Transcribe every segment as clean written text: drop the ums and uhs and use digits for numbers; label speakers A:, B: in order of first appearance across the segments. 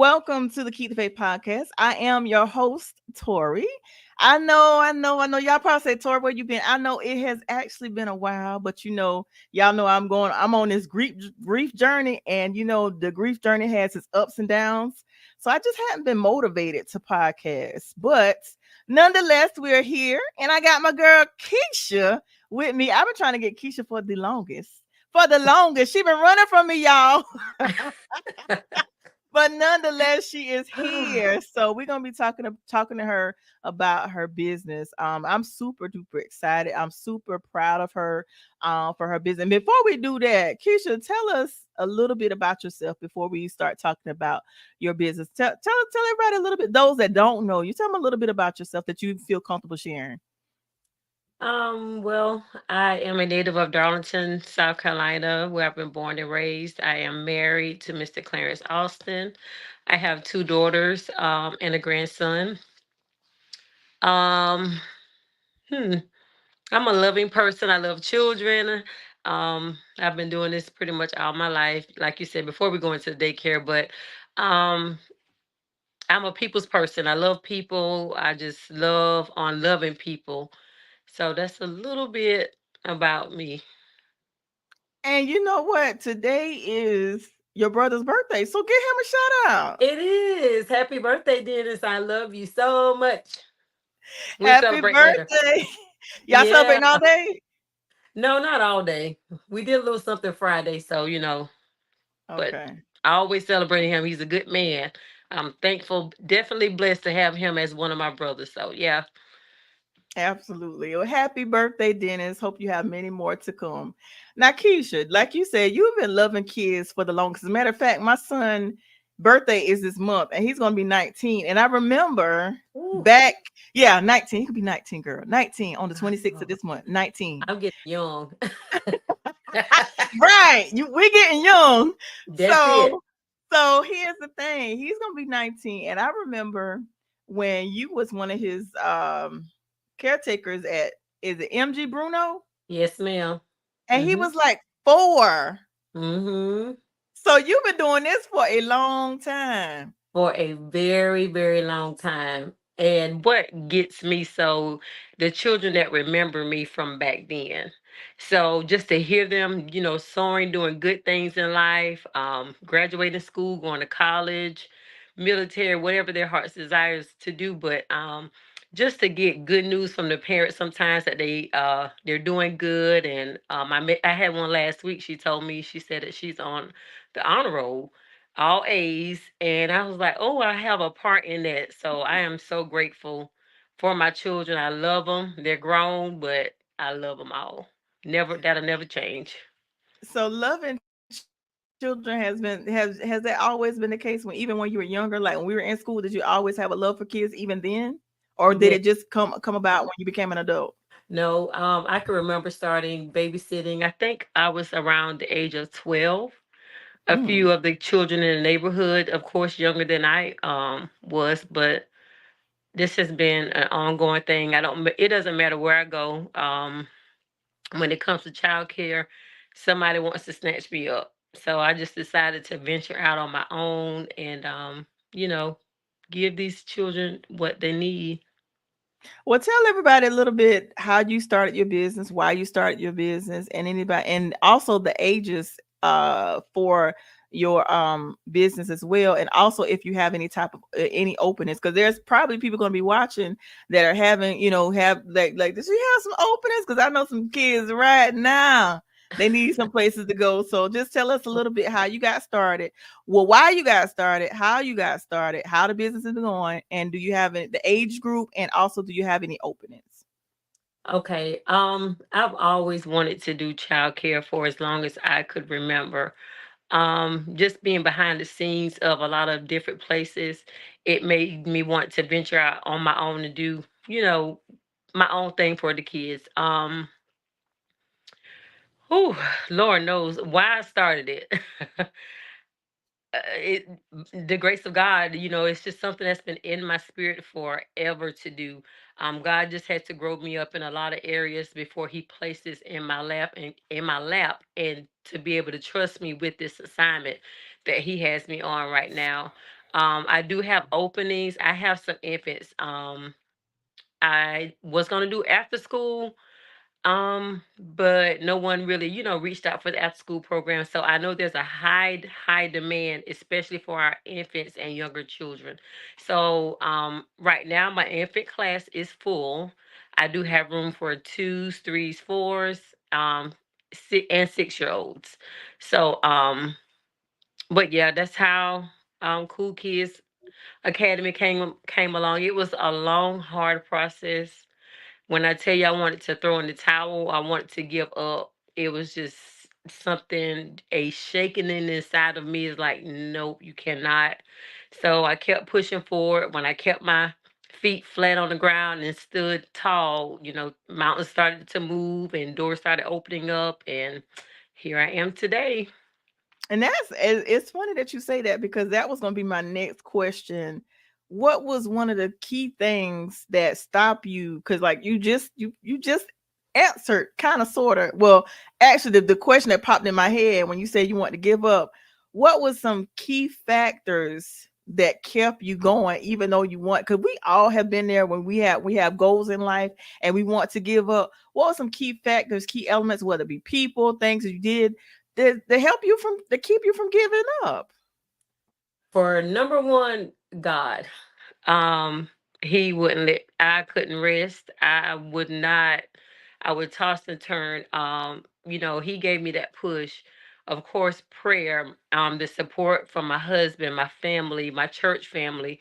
A: Welcome to the Keep the Faith podcast. I am your host, Tori. I know. Y'all probably say, Tori, where you been? I know it has actually been a while, but y'all know I'm on this grief journey, and the grief journey has its ups and downs. So I just hadn't been motivated to podcast. But nonetheless, we're here, and I got my girl Keisha with me. I've been trying to get Keisha for the longest. For the longest. She been running from me, y'all. But nonetheless, she is here. So we're gonna be talking to her about her business. I'm super duper excited. I'm super proud of her for her business. Before we do that, Keisha, tell us a little bit about yourself before we start talking about your business. Tell everybody a little bit, those that don't know you, tell them a little bit about yourself that you feel comfortable sharing.
B: Well, I am a native of Darlington, South Carolina, where I've been born and raised. I am married to Mr. Clarence Alston. I have two daughters, and a grandson. Um, hmm, I'm a loving person. I love children. I've been doing this pretty much all my life, like you said, before we go into the daycare, but um, I'm a people's person. I love people. I just love on loving people. So that's a little bit about me.
A: And you know what? Today is your brother's birthday, so give him a shout out.
B: It is. Happy birthday, Dennis. I love you so much. We'll
A: Happy
B: celebrate later.
A: birthday! Y'all
B: Yeah.
A: celebrating all day?
B: No, not all day. We did a little something Friday, so but
A: Okay.
B: I always celebrating him. He's a good man. I'm thankful, definitely blessed to have him as one of my brothers. So yeah.
A: Absolutely. Well, happy birthday, Dennis. Hope you have many more to come. Now, Keisha, like you said, you've been loving kids for the longest. As a matter of fact, my son' birthday is this month, and he's going to be 19. And I remember
B: Ooh.
A: back, yeah, 19. He could be 19, girl. 19 on the 26th of
B: Oh,
A: this month. 19.
B: I'm getting young.
A: Right. We're getting young.
B: That's it.
A: So, so here's the thing. He's going to be 19. And I remember when you was one of his caretakers at, is it MG Bruno?
B: Yes, ma'am.
A: And he
B: Mm-hmm.
A: was like 4.
B: Mm-hmm.
A: So you've been doing this for a long time.
B: For a very, very long time. And what gets me so the children that remember me from back then. So just to hear them, soaring, doing good things in life, graduating school, going to college, military, whatever their heart's desires to do. But just to get good news from the parents sometimes that they're doing good. And I had one last week. She told me, she said that she's on the honor roll, all A's. And I was like, oh, I have a part in that. So I am so grateful for my children. I love them. They're grown, but I love them all. That'll never change.
A: So loving children has that always been the case when even when you were younger, like when we were in school, did you always have a love for kids even then? Or did it just
B: Yeah.
A: come about when you became an adult?
B: No, I can remember starting babysitting. I think I was around the age of 12. A
A: Mm.
B: few of the children in the neighborhood, of course, younger than I was, but this has been an ongoing thing. It doesn't matter where I go. When it comes to childcare, somebody wants to snatch me up. So I just decided to venture out on my own and, you know, give these children what they need.
A: Well, tell everybody a little bit how you started your business, why you started your business, and anybody, and also the ages for your business as well, and also if you have any type of any openings, because there's probably people going to be watching that are having, have like does you have some openings? Because I know some kids right now they need some places to go. So just tell us a little bit how you got started, well, why you got started, how you got started, how the business is going, and do you have the age group, and also do you have any openings?
B: Okay. I've always wanted to do childcare for as long as I could remember. Just being behind the scenes of a lot of different places, it made me want to venture out on my own and do, my own thing for the kids. Whew, Lord knows why I started it. It the grace of God, it's just something that's been in my spirit forever to do. God just had to grow me up in a lot of areas before He placed this in my lap, and to be able to trust me with this assignment that He has me on right now. I do have openings. I have some infants. I was gonna do after school, but no one really, reached out for the after school program. So I know there's a high demand, especially for our infants and younger children. So right now my infant class is full. I do have room for twos, threes, fours, and 6 year olds. So but yeah, that's how Cool Kids Academy came along. It was a long, hard process. When I tell you I wanted to throw in the towel, I wanted to give up. It was just something, a shaking in the inside of me is like, nope, you cannot. So I kept pushing forward. When I kept my feet flat on the ground and stood tall, mountains started to move and doors started opening up. And here I am today.
A: And it's funny that you say that because that was going to be my next question. What was one of the key things that stop you? Because like you just answered kind of sort of. Well, actually, the question that popped in my head when you said you want to give up, what was some key factors that kept you going, even though you want? Because we all have been there when we have goals in life and we want to give up. What were some key factors, key elements, whether it be people, things that you did they help you from to keep you from giving up?
B: For number one, God. Um, he wouldn't let I couldn't rest. I would not. I would toss and turn. He gave me that push. Of course, prayer, the support from my husband, my family, my church family,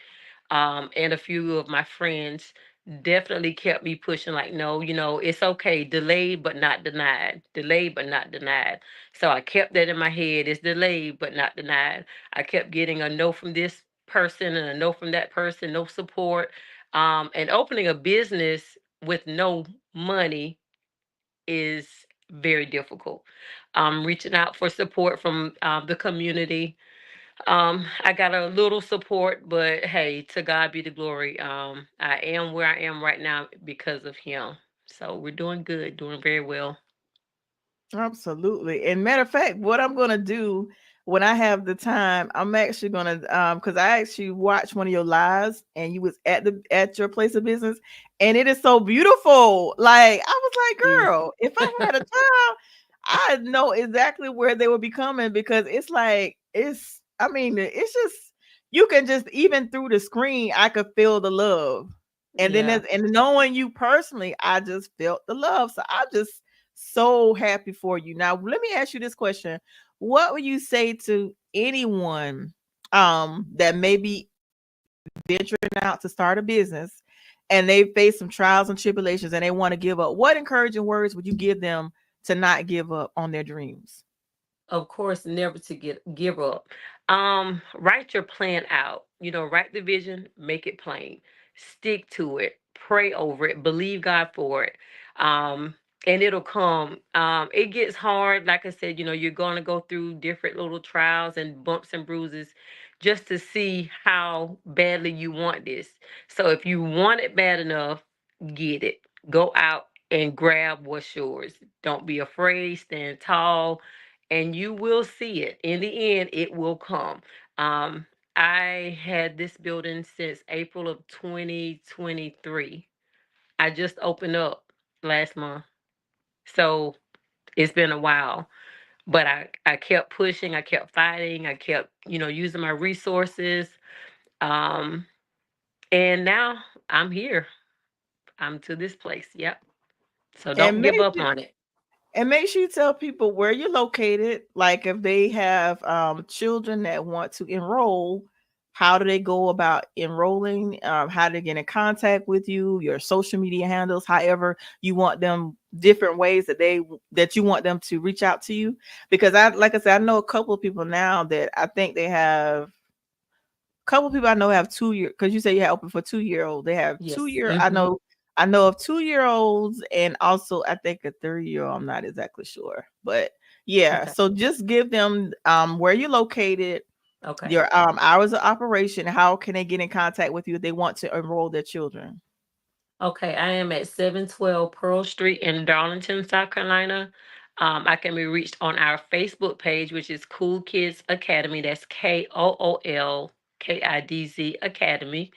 B: and a few of my friends definitely kept me pushing like, no, it's okay. Delayed but not denied. Delayed but not denied. So I kept that in my head. It's delayed but not denied. I kept getting a no from this person and a no from that person, no support. And opening a business with no money is very difficult. Reaching out for support from the community. I got a little support, but hey, to God be the glory. I am where I am right now because of Him. So we're doing good, doing very well.
A: Absolutely. And matter of fact, what I'm gonna do when I have the time, I'm actually gonna because I actually watched one of your lives and you was at your place of business and it is so beautiful. Like I was like,
B: You,
A: girl, if I had a child, I know exactly where they would be coming because it's like it's I mean, it's just you can just even through the screen, I could feel the love. And then
B: yeah.
A: and knowing you personally, I just felt the love. So I just so happy for you. Now, let me ask you this question. What would you say to anyone that may be venturing out to start a business and they face some trials and tribulations and they want to give up? What encouraging words would you give them to not give up on their dreams?
B: Of course, never to give up. Write your plan out. Write the vision, make it plain, stick to it, pray over it, believe God for it. um and it'll come. It gets hard, like I said. You're going to go through different little trials and bumps and bruises just to see how badly you want this. So if you want it bad enough, get it. Go out and grab what's yours. Don't be afraid, stand tall, and you will see it. In the end, it will come. Um, I had this building since April of 2023. I just opened up last month. So it's been a while. But I kept pushing, I kept fighting, I kept, using my resources. Um, and now I'm here. I'm to this place. Yep. So don't
A: And
B: give
A: make
B: up on it.
A: make sure you tell people where you're located. Like if they have children that want to enroll, how do they go about enrolling? How do they get in contact with you? Your social media handles, however you want them, different ways that you want them to reach out to you. Because like I said, I know a couple of people now that I think they have couple people I know have 2 year because you say you have open for 2 year old. They have two
B: Yes.
A: year.
B: Hmm.
A: I know of 2 year olds and also I think a 3 year old. I'm not exactly sure, but yeah.
B: Okay.
A: So just give them where you're located,
B: Okay.
A: your hours of operation. How can they get in contact with you if they want to enroll their children?
B: Okay, I am at 712 Pearl Street in Darlington, South Carolina. I can be reached on our Facebook page, which is Cool Kids Academy. That's KOOL. KIDZ Academy.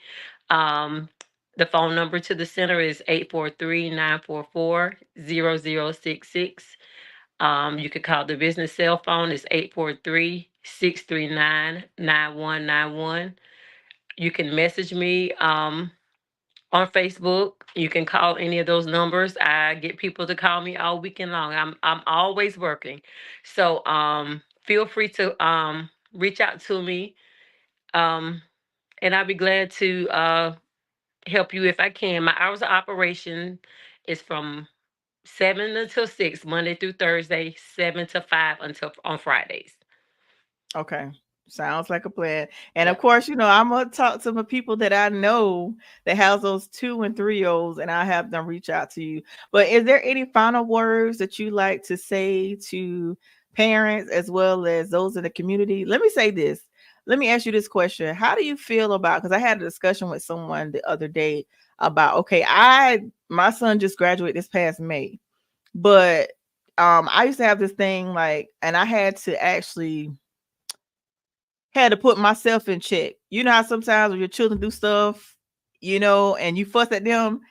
B: Um, the phone number to the center is 843-944-0066. You could call the business cell phone is 843-639-9191. You can message me on Facebook. You can call any of those numbers. I get people to call me all weekend long. I'm always working. So feel free to reach out to me. Um and I'll be glad to help you if I can. My hours of operation is from 7 until 6, Monday through Thursday, 7 to 5 until on Fridays.
A: Okay. Sounds like a plan. And of
B: Yep.
A: course, I'm gonna talk to my people that I know that has those 2 and 3 olds, and I have them reach out to you. But is there any final words that you like to say to parents as well as those in the community? Let me say this. Let me ask you this question. How do you feel about, because I had a discussion with someone the other day about, okay, my son just graduated this past May, but I used to have this thing like, and I had to put myself in check. You know how sometimes when your children do stuff, and you fuss at them,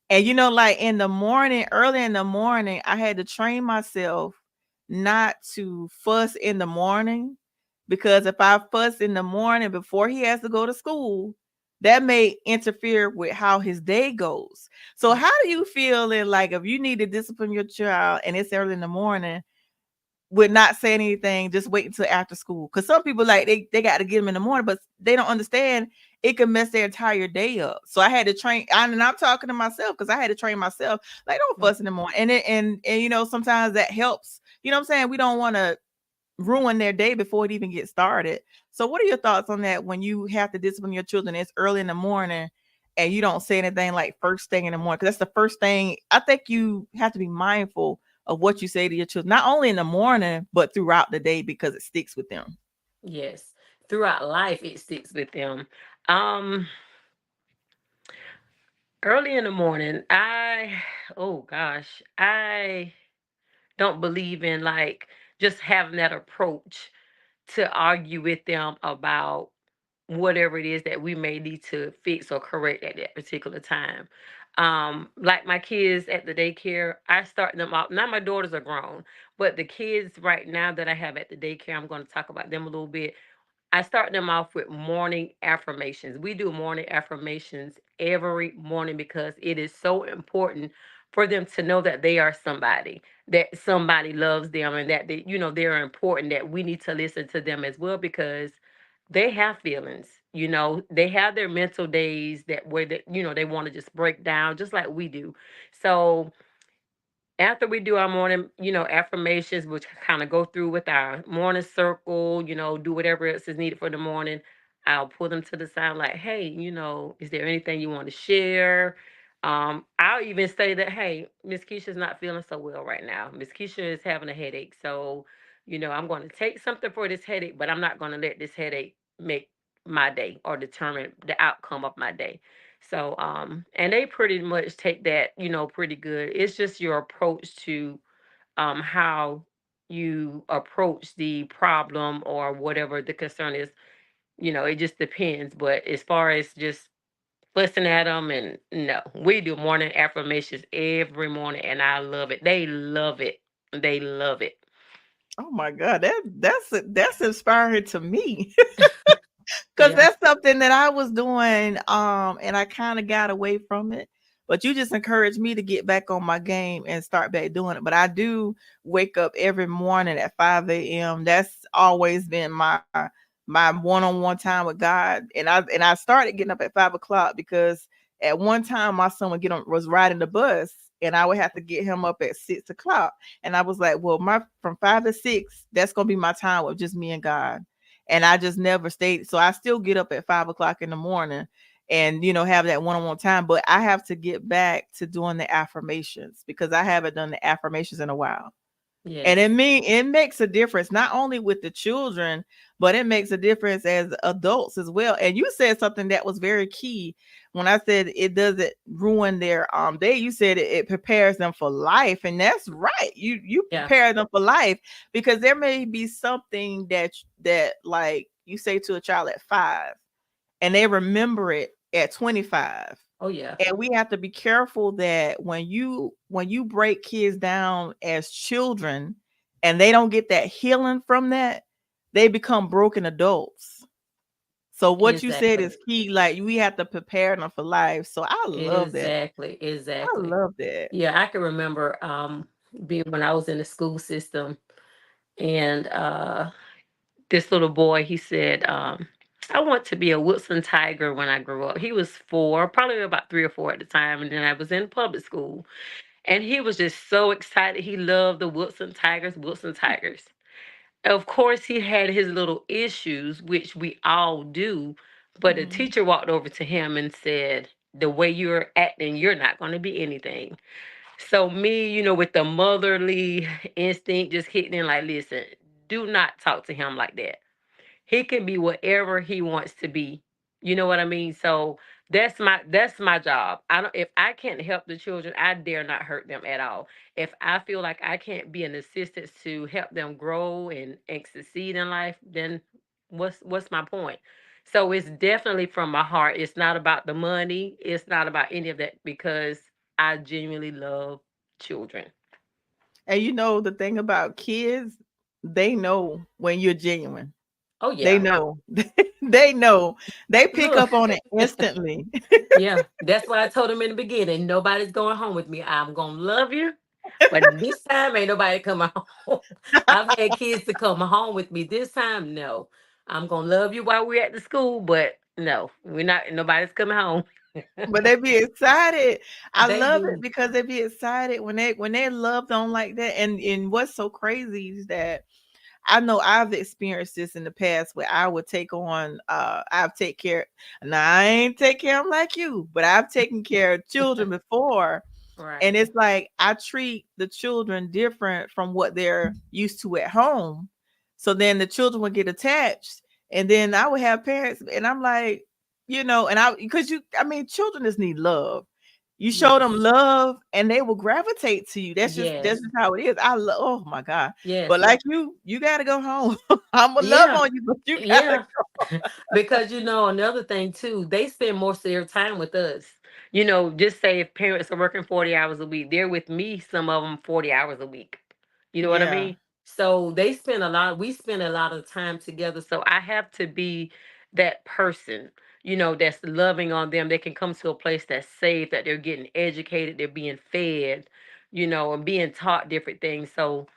A: and like in the morning, early in the morning, I had to train myself not to fuss in the morning, because if I fuss in the morning before he has to go to school, that may interfere with how his day goes. So how do you feel in, like, if you need to discipline your child and it's early in the morning, with not saying anything, just wait until after school? Because some people, like, they got to get them in the morning, but they don't understand it can mess their entire day up. So I had to train, and I'm talking to myself because I had to train myself, like, don't fuss in the morning. And sometimes that helps. You know what I'm saying? We don't want to ruin their day before it even gets started. So what are your thoughts on that when you have to discipline your children? It's early in the morning and you don't say anything like first thing in the morning, because that's the first thing. I think you have to be mindful of what you say to your children, not only in the morning but throughout the day, because it sticks with them.
B: Yes. Throughout life, it sticks with them. Um, Early in the morning, oh gosh, I don't believe in like just having that approach to argue with them about whatever it is that we may need to fix or correct at that particular time. Like my kids at the daycare, I start them off. Now my daughters are grown, but the kids right now that I have at the daycare, I'm going to talk about them a little bit. I start them off with morning affirmations. We do morning affirmations every morning because it is so important for them to know that they are somebody, that somebody loves them, and that they're important, that we need to listen to them as well, because they have feelings. They have their mental days that where they want to just break down just like we do. So after we do our morning, affirmations, which kind of go through with our morning circle, do whatever else is needed for the morning, I'll pull them to the side like, hey, is there anything you want to share? I'll even say that, hey, Miss Keisha's not feeling so well right now. Miss Keisha is having a headache. So, I'm going to take something for this headache, but I'm not going to let this headache make my day or determine the outcome of my day. So, and they pretty much take that, pretty good. It's just your approach to how you approach the problem or whatever the concern is. It just depends. But as far as just fussing at them, and no, we do morning affirmations every morning, and I love it. They love it. They love it.
A: Oh my God, that's inspiring to me. Because
B: Yeah.
A: that's something that I was doing, and I kind of got away from it. But you just encouraged me to get back on my game and start back doing it. But I do wake up every morning at 5 a.m. That's always been my one-on-one time with God. And I started getting up at 5 o'clock because at one time my son was riding the bus, and I would have to get him up at 6 o'clock. And I was like, well, my from 5 to 6, that's gonna be my time with just me and God. And I just never stayed. So I still get up at 5 o'clock in the morning and have that one-on-one time. But I have to get back to doing the affirmations because I haven't done the affirmations in a while. And
B: Yes.
A: it makes a difference, not only with the children, but it makes a difference as adults as well. And you said something that was very key when I said it doesn't ruin their day. You said it prepares them for life, and that's right. You
B: Yeah.
A: prepare them for life, because there may be something that like you say to a child at 5, and they remember it at 25.
B: Oh yeah.
A: And we have to be careful that when you break kids down as children and they don't get that healing from that, they become broken adults. So what you said
B: Exactly.
A: is key. Like we have to prepare them for life. So I love that.
B: Exactly.
A: I
B: Exactly.
A: love that.
B: Yeah, I can remember being when I was in the school system, and this little boy, he said, I want to be a Woodson Tiger when I grow up. He was 4, probably about 3 or 4 at the time, and then I was in public school. And he was just so excited. He loved the Woodson Tigers, Woodson Tigers. Of course, he had his little issues, which we all do. But the
A: Mhm.
B: teacher walked over to him and said, the way you're acting, you're not going to be anything. So, me, with the motherly instinct just hitting in, like, listen, do not talk to him like that. He can be whatever he wants to be. You know what I mean? So that's my job. I don't if I can't help the children, I dare not hurt them at all. If I feel like I can't be an assistance to help them grow and succeed in life, then what's my point? So it's definitely from my heart. It's not about the money. It's not about any of that because I genuinely love children.
A: And the thing about kids, they know when you're genuine.
B: Oh
A: They
B: yeah.
A: know. They know. They pick
B: Look.
A: up on it instantly.
B: Yeah, that's why I told him in the beginning, nobody's going home with me. I'm gonna love you, but this time ain't nobody coming home. I've had kids to come home with me. This time, no. I'm gonna love you while we're at the school, but no, we're not. Nobody's coming home.
A: But they be excited. I
B: They
A: love it
B: do.
A: because they be excited when they loved on like that. And what's so crazy is that I know I've experienced this in the past where I would take on I've take care now I ain't take care of them like you, but I've taken care of children before.
B: Right.
A: And it's like I treat the children different from what they're used to at home. So then the children would get attached. And then I would have parents, and I'm like, and because I mean, children just need love. You show them
B: Yes.
A: love and they will gravitate to you. That's
B: Yes.
A: just how it is. I love, oh my God. But
B: Yes.
A: like you gotta go home. I'm gonna love
B: Yeah.
A: on you, but you gotta
B: Yeah. Because another thing too, they spend most of their time with us. Just say if parents are working 40 hours a week, they're with me, some of them 40 hours a week. You know what I
A: Yeah.
B: mean? So we spend a lot of time together. So I have to be that person, that's loving on them. They can come to a place that's safe, that they're getting educated, they're being fed, and being taught different things. So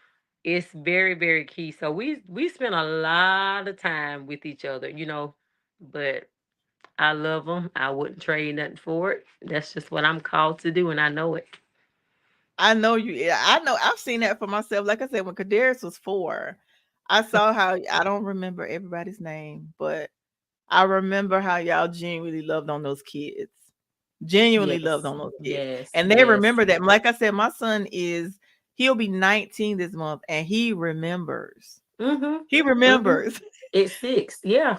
B: it's very, very key. So we spend a lot of time with each other, but I love them. I wouldn't trade nothing for it. That's just what I'm called to do, and I know it.
A: I know you. Yeah, I know. I've seen that for myself. Like I said, when Kadarius was 4, I saw how I don't remember everybody's name, but I remember how y'all genuinely loved on those kids. Genuinely loved
B: Yes,
A: on those kids,
B: yes,
A: and they
B: yes.
A: remember that. Like I said, my son he'll be 19 this month, and he remembers. He
B: Mm-hmm. Mm-hmm.
A: remembers.
B: It's 6. Yeah.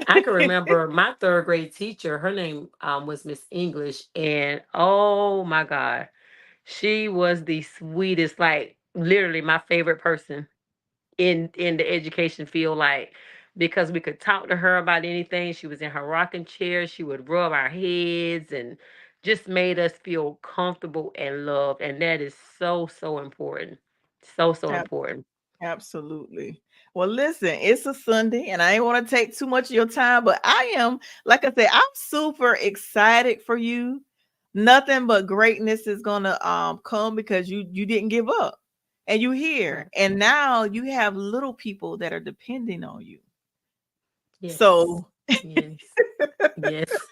B: I can remember my third grade teacher, her name was Miss English, and oh my God, she was the sweetest, like literally my favorite person in the education field, like because we could talk to her about anything. She was in her rocking chair, she would rub our heads and just made us feel comfortable and loved, and that is so important, so important.
A: Absolutely. Well, listen, it's a Sunday and I ain't want to take too much of your time, but I am, like I said, I'm super excited for you. Nothing but greatness is gonna come because you didn't give up and you here.
B: Right.
A: And now you have little people that are depending on you.
B: Yes,
A: So
B: yes, yes.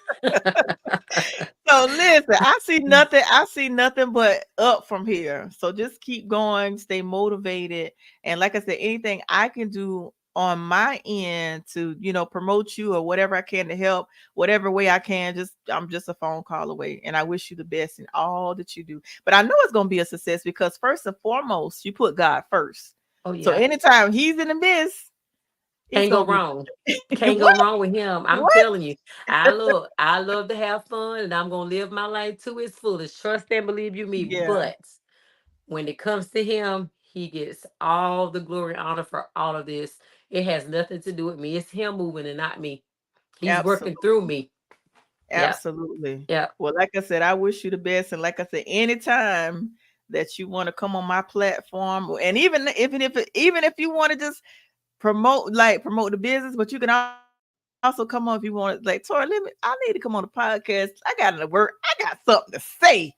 A: So listen, I see nothing but up from here. So just keep going, stay motivated. And like I said, anything I can do on my end to, promote you or whatever I can to help, whatever way I can, I'm just a phone call away. And I wish you the best in all that you do. But I know it's gonna be a success because first and foremost, you put God first.
B: Oh
A: So
B: yeah.
A: anytime he's in the midst, it's
B: Can't go
A: gonna be
B: wrong. Can't go
A: what?
B: wrong with him. I'm
A: What?
B: telling you. I love to have fun, and I'm gonna live my life to its fullest. Trust and believe you me.
A: Yeah.
B: But when it comes to him, he gets all the glory and honor for all of this. It has nothing to do with me. It's him moving and not me. He's working through
A: Absolutely.
B: me. Yeah.
A: Absolutely.
B: Yeah.
A: Well, like I said, I wish you the best. And like I said, anytime that you want to come on my platform, and even if you want to just promote the business, but you can also come on if you want. Like, Tori, I need to come on the podcast. I got to work. I got something to say.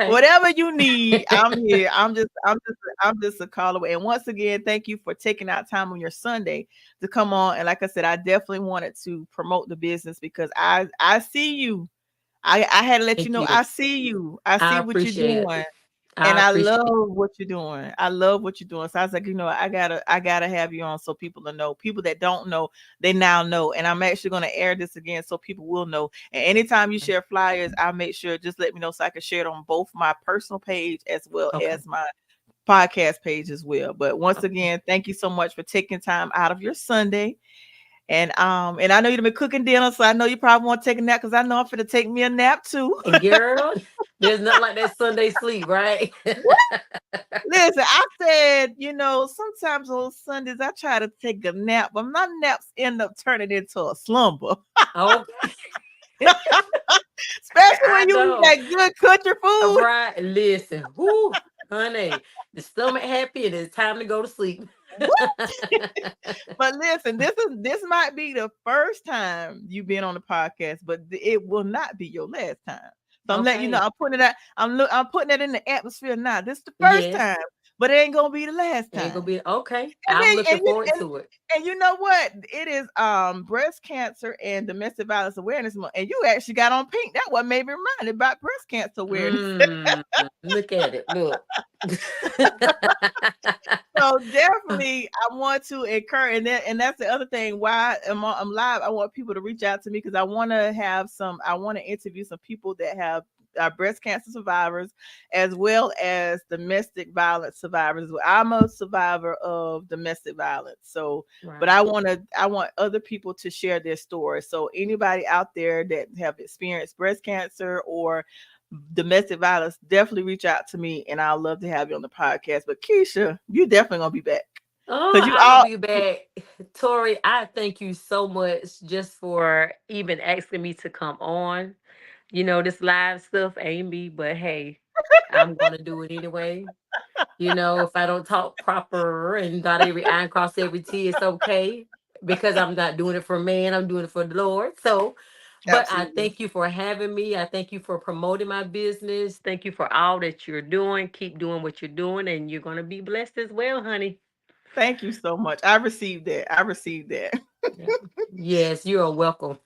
A: Whatever you
B: Okay.
A: need, I'm here. I'm just a call away. And once again, thank you for taking out time on your Sunday to come on. And like I said, I definitely wanted to promote the business because I see you. I had to let you know
B: Thank
A: I
B: you.
A: see you. I see
B: I
A: what you're
B: appreciate it.
A: doing. And
B: I
A: I
B: appreciate it.
A: love what you're doing. I love what you're doing. So I was like, I gotta have you on so people to know. People that don't know, they now know. And I'm actually gonna air this again so people will know. And anytime you share flyers, I'll make sure just let me know so I can share it on both my personal page as well
B: Okay.
A: as my podcast page as well. But once
B: Okay.
A: again, thank you so much for taking time out of your Sunday. And I know you've been cooking dinner, so I know you probably want to take a nap because I know I'm finna take me a nap too.
B: And girl, there's nothing like that Sunday sleep, right?
A: Listen, I said, sometimes on Sundays I try to take a nap, but my naps end up turning into a slumber.
B: Okay.
A: Especially
B: I
A: when you eat
B: know.
A: that good country food.
B: Right. Listen. Whoo, honey. The stomach happy and it's time to go to sleep.
A: But listen, this might be the first time you've been on the podcast, but it will not be your last time. So I'm letting you know.
B: Okay.
A: I'm putting it out. I'm putting it in the atmosphere now. This is the first
B: Yes.
A: time, but it ain't gonna be the last
B: Ain't gonna
A: time.
B: be okay.
A: And
B: I'm
A: then
B: looking forward to it.
A: and you know what? It is breast cancer and domestic violence awareness month. And you actually got on pink. That what made me reminded about breast cancer awareness.
B: Mm, look at it. Look.
A: So definitely, I want to encourage, and that's the other thing. Why I'm live? I want people to reach out to me because I want to have some. I want to interview some people that have breast cancer survivors, as well as domestic violence survivors. I'm a survivor of domestic violence, so but
B: Right.
A: I want other people to share their story. So anybody out there that have experienced breast cancer or domestic violence, definitely reach out to me and I'll love to have you on the podcast. But Keisha, you definitely gonna be back.
B: Oh,
A: Cause you
B: I'm gonna
A: all
B: be back. Tori, I thank you so much just for even asking me to come on. This live stuff ain't me, but hey, I'm gonna do it anyway. If I don't talk proper and dot every I and cross every T, it's okay because I'm not doing it for man, I'm doing it for the Lord. So, but I
A: absolutely.
B: thank you for having me. I thank you for promoting my business. Thank you for all that you're doing. Keep doing what you're doing, and you're gonna be blessed as well, honey.
A: Thank you so much. I received that. I received that.
B: Yeah. Yes, you are welcome.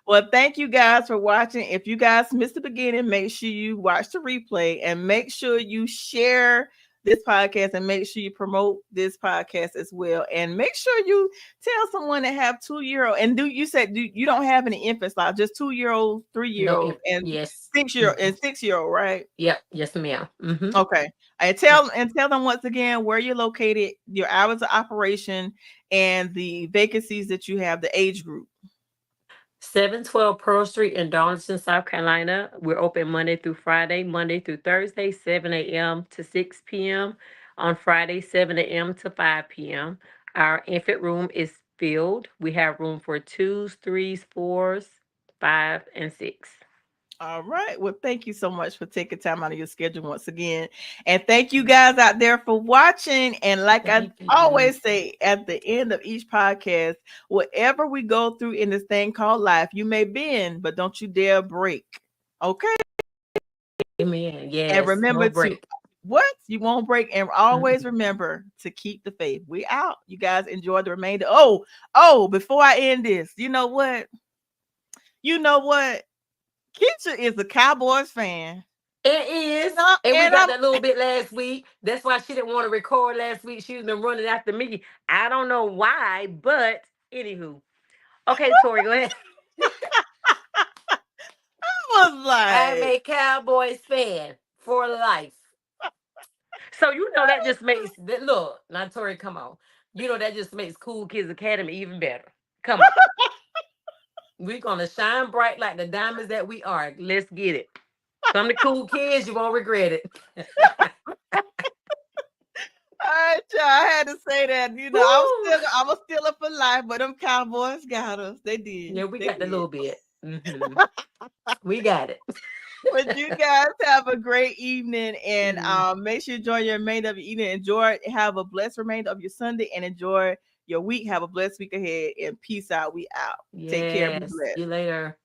A: Well, thank you guys for watching. If you guys missed the beginning, make sure you watch the replay and make sure you share this podcast and make sure you promote this podcast as well. And make sure you tell someone that have 2 year old and you don't have any infants, like just 2 year old, 3 year
B: No,
A: old, and
B: yes.
A: 6 year
B: Mhm.
A: and 6 year old, right?
B: Yep. Yes, ma'am.
A: Okay. And
B: Yep.
A: tell them once again where you're located, your hours of operation, and the vacancies that you have, the age group.
B: 712 Pearl Street in Darlington, South Carolina. We're open Monday through Friday, Monday through Thursday, 7 a.m. to 6 p.m. On Friday, 7 a.m. to 5 p.m. Our infant room is filled. We have room for twos, threes, fours, five, and six.
A: All right. Well, thank you so much for taking time out of your schedule once again. And thank you guys out there for watching. And like I
B: Thank you.
A: always say at the end of each podcast, whatever we go through in this thing called life, you may bend, but don't you dare break. Okay.
B: Amen.
A: And
B: Yes. No
A: remember to
B: break.
A: what? You won't break. And
B: Mm-mm.
A: always remember to keep the faith. We out. You guys enjoy the remainder. Before I end this, you know what? You know what? Keisha is a Cowboys fan.
B: It
A: And
B: is.
A: I'm,
B: And we
A: and
B: got
A: I'm
B: that little bit last week. That's why she didn't want to record last week. She's been running after me. I don't know why, but anywho. Okay, Tori, go ahead.
A: was
B: I'm
A: like,
B: a Cowboys fan for life. So that just makes that look. Now Tori, come on. That just makes Cool Kids Academy even better. Come on. We're gonna shine bright like the diamonds that we are. Let's get it. Come to Cool Kids, you won't regret it.
A: all right, I had to say that. You know,
B: Woo!
A: I was still up for life, but them Cowboys got us. They
B: Yeah,
A: did.
B: we
A: They
B: got the
A: did.
B: little bit. We got it.
A: But you guys have a great evening, and
B: Mm,
A: make sure you enjoy your remainder of your evening. Enjoy, have a blessed remainder of your Sunday, and enjoy your week. Have a blessed week ahead, and peace out. We out. Take care. Be
B: yes. See
A: blessed.
B: you later.